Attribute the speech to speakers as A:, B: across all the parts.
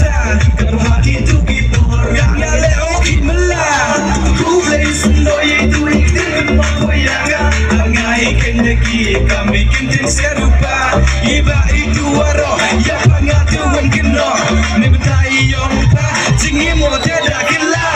A: sa Kalau hati tu kita orang yang leo kimelah Ku play sendoy itu ikut membayangkan Angai kendaki kami kenting serupa Iba itu waro ya pengatuan kena Nebentai yang pa tinggi mo tidak gila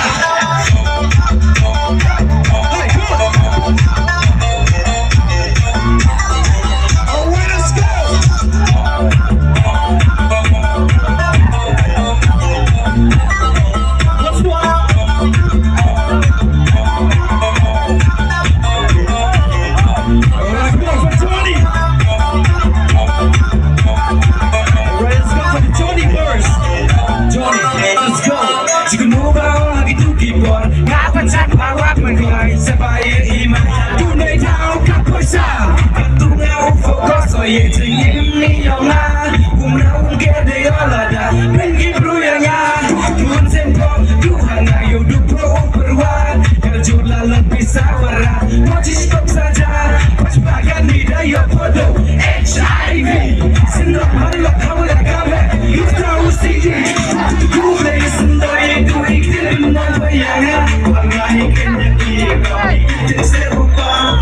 A: Ye tingin ni yang na, umna umke de alada, bengi bro yang ya, tuan sempo, tuhan ayo dupo perwa, kerja lalat bisa wara, poci stop saja, poci bagan ni daya podo, HIV, senok halak hawala kabe, you tahu sih, ku play sendoy itu ikut membayangkan, wangai kena kita, kita serupa,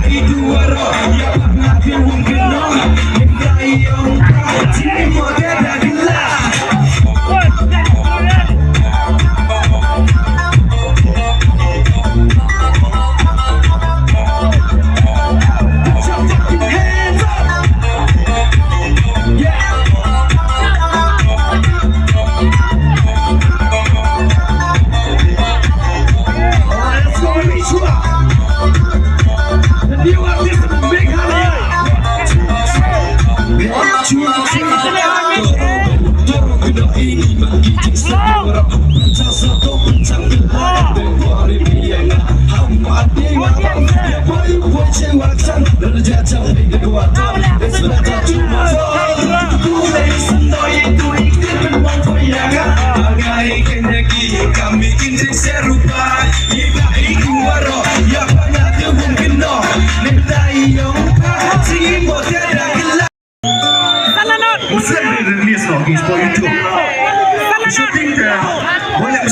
A: itu waro, ya nabi mungkin. Kami ingin serupa, iba itu waro, ya banyak yang mungkin no, nebentai yang pasti mau tidak gelap. Muslim release lagi, sport YouTube. Shooting dah, boleh